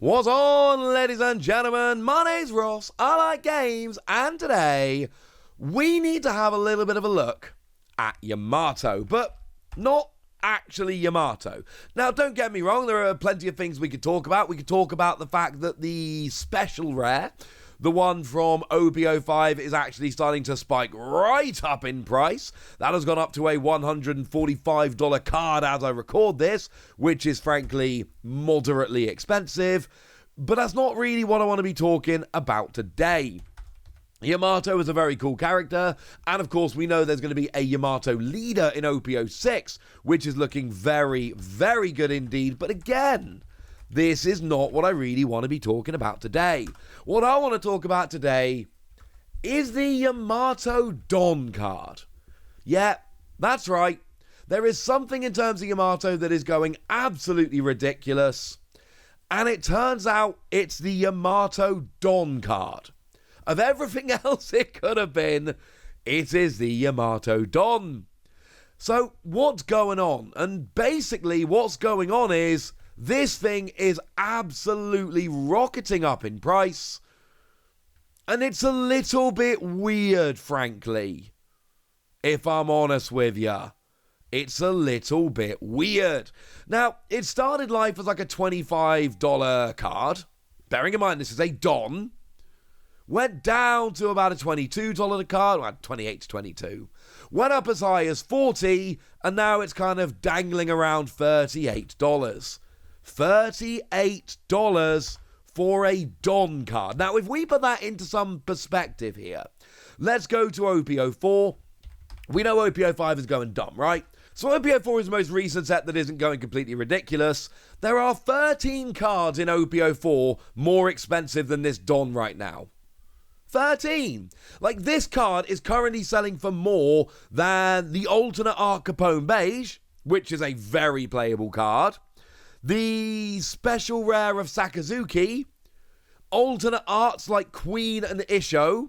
What's on, ladies and gentlemen? My name's Ross, I like games, and today we need to have a little bit of a look at Yamato, but not actually Yamato. Now, don't get me wrong, there are plenty of things we could talk about. We could talk about the fact that the special rare, the one from OP05, is actually starting to spike right up in price. That has gone up to a $145 card as I record this, which is frankly moderately expensive. But that's not really what I want to be talking about today. Yamato is a very cool character, and of course we know there's going to be a Yamato leader in OP06, which is looking very, very good indeed. But again, this is not what I really want to be talking about today. What I want to talk about today is the Yamato Don card. Yeah, that's right. There is something in terms of Yamato that is going absolutely ridiculous, and it turns out it's the Yamato Don card. Of everything else it could have been, it is the Yamato Don. So what's going on? And basically what's going on is this thing is absolutely rocketing up in price, and it's a little bit weird, frankly. If I'm honest with ya, it's a little bit weird. Now, it started life as like a $25 card. Bearing in mind this is a Don. Went down to about a $22 card, well, 28 to 22. Went up as high as 40, and now it's kind of dangling around $38. $38 for a Don card. Now, if we put that into some perspective here, let's go to OP04. We know OP05 is going dumb, right? So OP04 is the most recent set that isn't going completely ridiculous. There are 13 cards in OP04 more expensive than this Don right now. 13. Like, this card is currently selling for more than the alternate art Capone Beige, which is a very playable card, the special rare of Sakazuki, alternate arts like Queen and Isho,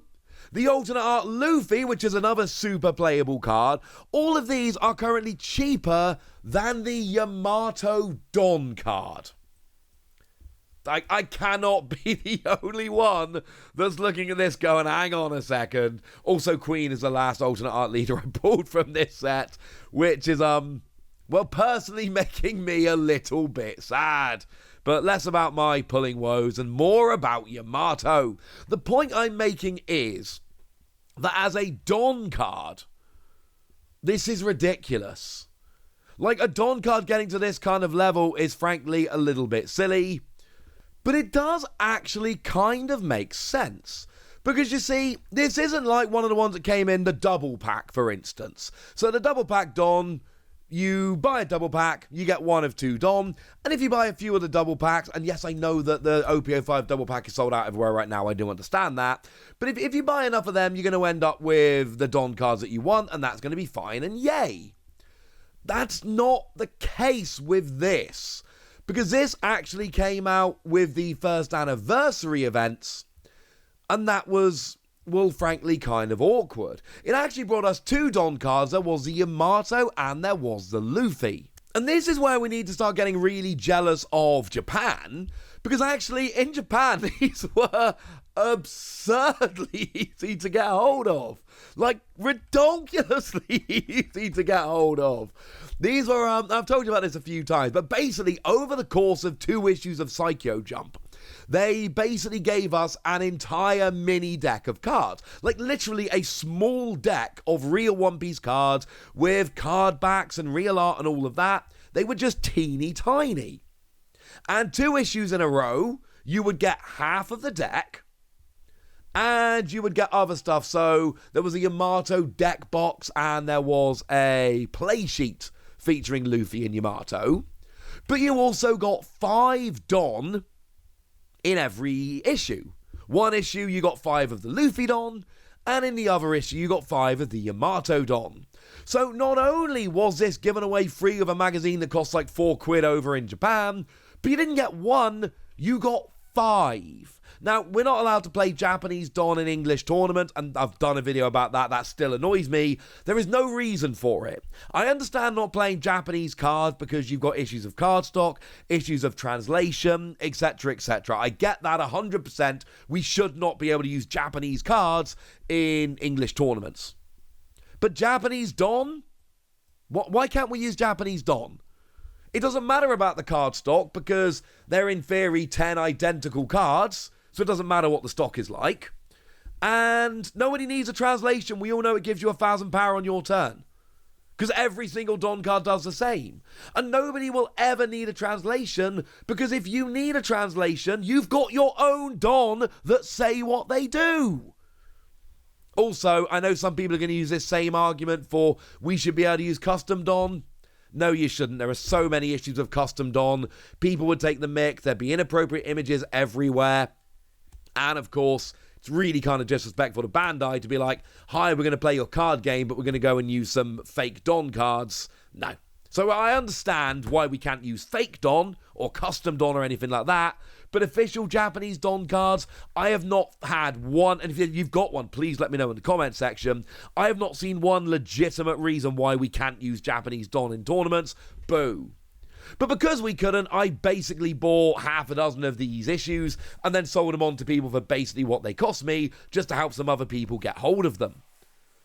the alternate art Luffy, which is another super playable card. All of these are currently cheaper than the Yamato Don card. I cannot be the only one that's looking at this going, hang on a second. Also, Queen is the last alternate art leader I pulled from this set, which is, well, personally making me a little bit sad. But less about my pulling woes and more about Yamato. The point I'm making is that as a Don card, this is ridiculous. Like, a Don card getting to this kind of level is frankly a little bit silly. But it does actually kind of make sense. Because you see, this isn't like one of the ones that came in the double pack, for instance. So the double pack Don, you buy a double pack, you get one of two Don. And if you buy a few of the double packs, and yes, I know that the OP05 double pack is sold out everywhere right now, I do understand that. But if you buy enough of them, you're going to end up with the Don cards that you want, and that's going to be fine, and yay. That's not the case with this. Because this actually came out with the first anniversary events, and that was, well, frankly, kind of awkward. It actually brought us two Don cards. There was the Yamato and there was the Luffy. And this is where we need to start getting really jealous of Japan, because actually, in Japan, these were absurdly easy to get hold of. Like, ridiculously easy to get hold of. These were, I've told you about this a few times, but basically, over the course of 2 issues of Psycho Jump, they basically gave us an entire mini deck of cards. Like, literally a small deck of real One Piece cards with card backs and real art and all of that. They were just teeny tiny. And 2 issues in a row, you would get half of the deck, and you would get other stuff. So there was a Yamato deck box, and there was a play sheet featuring Luffy and Yamato. But you also got 5 Don in every issue. One issue, you got 5 of the Luffy Don, and in the other issue, you got 5 of the Yamato Don. So not only was this given away free of a magazine that costs like £4 over in Japan, but you didn't get 1, you got 5. Now, we're not allowed to play Japanese Don in English tournament, and I've done a video about that. That still annoys me. There is no reason for it. I understand not playing Japanese cards because you've got issues of cardstock, issues of translation, etc., etc. I get that 100%. We should not be able to use Japanese cards in English tournaments. But Japanese Don? Why can't we use Japanese Don? It doesn't matter about the card stock because they're in theory 10 identical cards, so it doesn't matter what the stock is like. And nobody needs a translation. We all know it gives you 1,000 power on your turn. Because every single Don card does the same. And nobody will ever need a translation because if you need a translation, you've got your own Don that say what they do. Also, I know some people are going to use this same argument for we should be able to use custom Don. No, you shouldn't. There are so many issues with custom Don. People would take the mick. There'd be inappropriate images everywhere. And of course, it's really kind of disrespectful to Bandai to be like, hi, we're going to play your card game, but we're going to go and use some fake Don cards. No. So I understand why we can't use fake Don or custom Don or anything like that. But official Japanese Don cards, I have not had one. And if you've got one, please let me know in the comment section. I have not seen one legitimate reason why we can't use Japanese Don in tournaments. Boo. But because we couldn't, I basically bought half a dozen of these issues and then sold them on to people for basically what they cost me, just to help some other people get hold of them.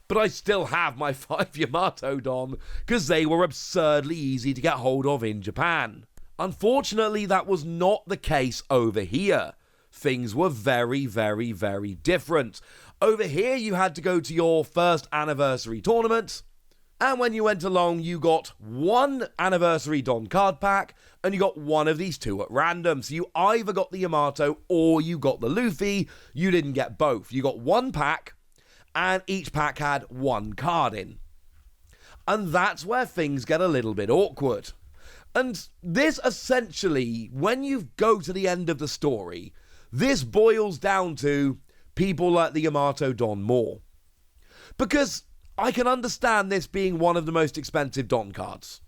But I still have my 5 Yamato Don because they were absurdly easy to get hold of in Japan. Unfortunately, that was not the case over here. Things were very, very, very different. Over here, you had to go to your first anniversary tournament, and when you went along, you got one anniversary Don card pack, and you got one of these two at random. So you either got the Yamato or you got the Luffy. You didn't get both. You got one pack, and each pack had one card in. And that's where things get a little bit awkward. And this essentially, when you go to the end of the story, this boils down to people like the Yamato Don more. Because I can understand this being one of the most expensive Don cards.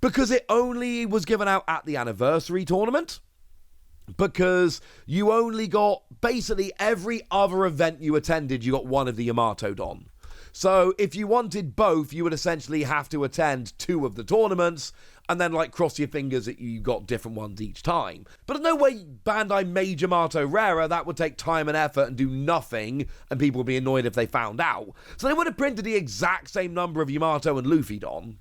Because it only was given out at the anniversary tournament. Because you only got, basically every other event you attended, you got one of the Yamato Don. So if you wanted both, you would essentially have to attend 2 of the tournaments and then like cross your fingers that you got different ones each time. But there's no way Bandai made Yamato rarer. That would take time and effort and do nothing, and people would be annoyed if they found out. So they would have printed the exact same number of Yamato and Luffy Don,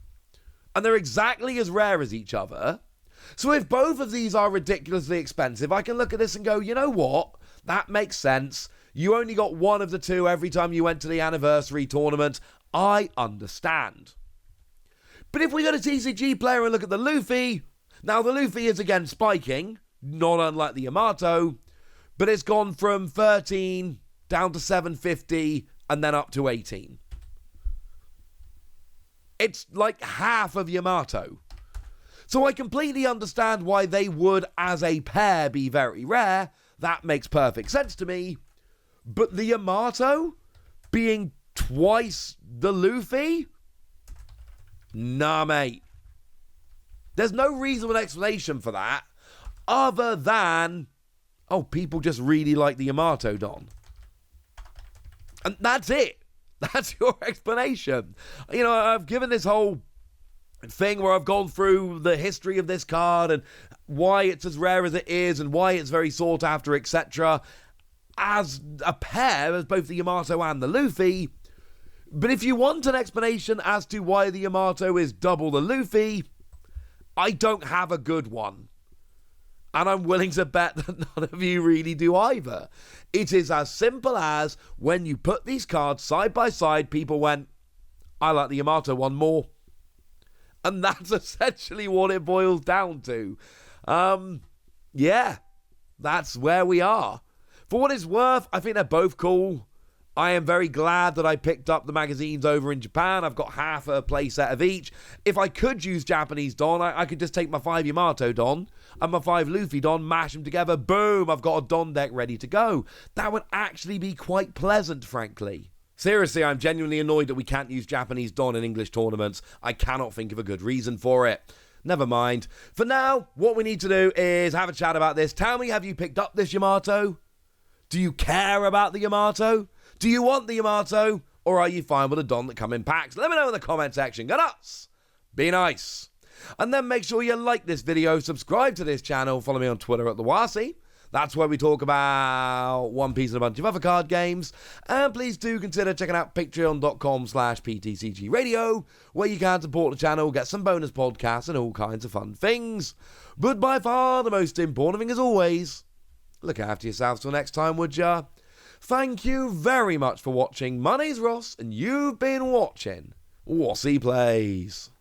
and they're exactly as rare as each other. So if both of these are ridiculously expensive, I can look at this and go, you know what? That makes sense. You only got one of the two every time you went to the anniversary tournament. I understand. But if we go to TCG Player and look at the Luffy, now the Luffy is again spiking, not unlike the Yamato, but it's gone from 13 down to 750 and then up to 18. It's like half of Yamato. So I completely understand why they would, as a pair, be very rare. That makes perfect sense to me. But the Yamato being twice the Luffy? Nah, mate. There's no reasonable explanation for that other than, oh, people just really like the Yamato Don. And that's it. That's your explanation. You know, I've given this whole thing where I've gone through the history of this card and why it's as rare as it is and why it's very sought after, etc. as a pair, as both the Yamato and the Luffy. But if you want an explanation as to why the Yamato is double the Luffy, I don't have a good one. And I'm willing to bet that none of you really do either. It is as simple as when you put these cards side by side, people went, I like the Yamato one more. And that's essentially what it boils down to. Yeah, that's where we are. For what it's worth, I think they're both cool. I am very glad that I picked up the magazines over in Japan. I've got half a playset of each. If I could use Japanese Don, I could just take my 5 Yamato Don and my 5 Luffy Don, mash them together, boom, I've got a Don deck ready to go. That would actually be quite pleasant, frankly. Seriously, I'm genuinely annoyed that we can't use Japanese Don in English tournaments. I cannot think of a good reason for it. never mind. For now, what we need to do is have a chat about this. Tell me, have you picked up this Yamato? Do you care about the Yamato? Do you want the Yamato? Or are you fine with a Don that come in packs? Let me know in the comment section. Go nuts! Be nice. And then make sure you like this video, subscribe to this channel, follow me on Twitter at the Wasi. That's where we talk about One Piece and a bunch of other card games. And please do consider checking out patreon.com/PTCG Radio, where you can support the channel, get some bonus podcasts and all kinds of fun things. But by far the most important thing as always, look after yourselves till next time, would ya? Thank you very much for watching. My name's Ross, and you've been watching Wasi Plays.